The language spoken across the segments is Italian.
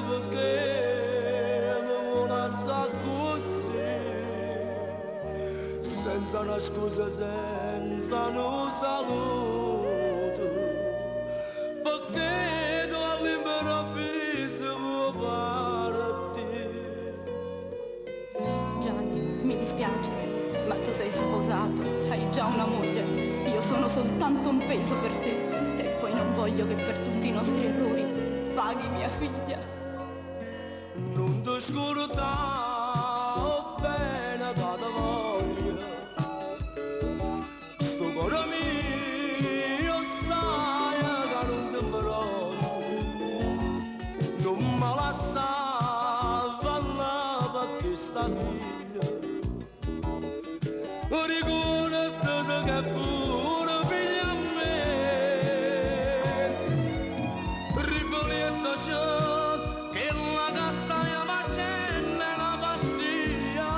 perché mi vuole assai così, senza una scusa, senza un saluto, perché tu all'improvviso vuoi partire. Gianni, mi dispiace, ma tu sei sposato, hai già una moglie, io sono soltanto un peso per te e poi non voglio che per tutti i nostri errori paghi mia figlia. Non ti scordare, oh bene che ti voglio, sto cuore mio sai che non ti voglio, non mi lasciare falla per questa figlia, ricordati che pure figlia a me, riflettaci che la casta è facendo una pazzia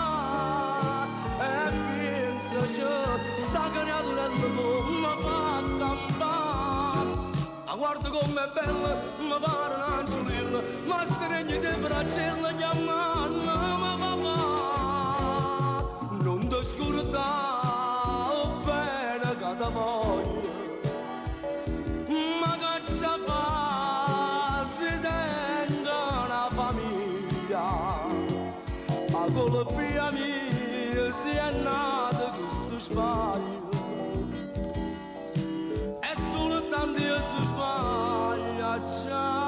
e pensaci sta creatura mi fa campare, ma guarda com'è bella, mi pare un angelino, ma stringi le braccella chiamando ma papà. Non ti scordare, oh bene che ti voglio, ma che ci fa si tenga una famiglia, ma con la figlia mia si è nato questo sbaglio, e soltanto io si sbaglia ciao.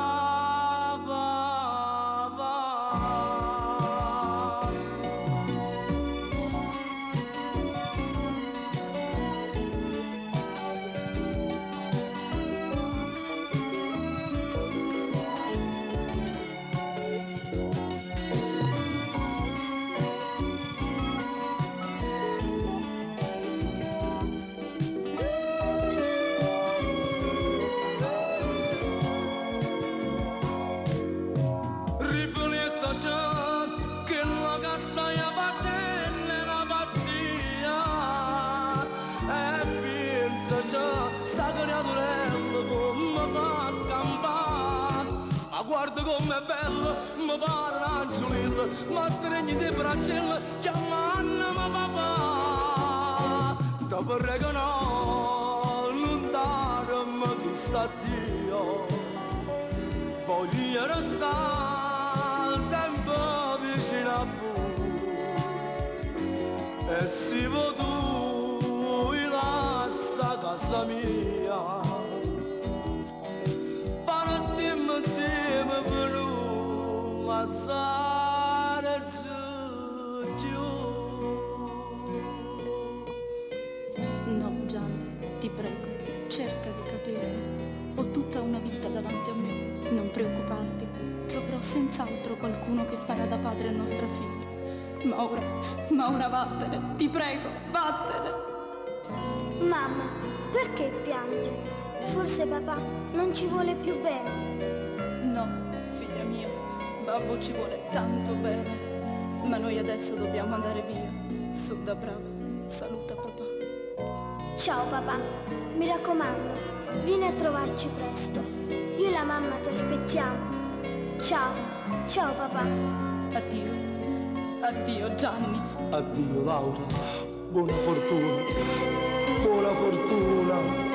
Riflettaci che la castagna facendo una pazzia e pensaci sta creaturella come fa campare, ma guarda com'è bella, mi pare un angelino, ma stringi le braccella chiamandomi papà. Ti prego no, non darmi questo addio, voglio restare sempre vicino a voi, e se tu lascia casa mia, partimmo insieme per non lasciarci più. No, Gianni, ti prego, cerca di capirmi. Ho tutta una vita davanti a me, non preoccuparti, troverò senz'altro qualcuno che farà da padre a nostra figlia. Ma ora vattene, ti prego, vattene! Mamma, perché piangi? Forse papà non ci vuole più bene. No, figlia mia, babbo ci vuole tanto bene, ma noi adesso dobbiamo andare via. Su da brava, saluta papà. Ciao papà, mi raccomando, vieni a trovarci presto. Io e la mamma ti aspettiamo. Ciao, ciao papà. Addio, addio Gianni. Addio Laura, buona fortuna, buona fortuna.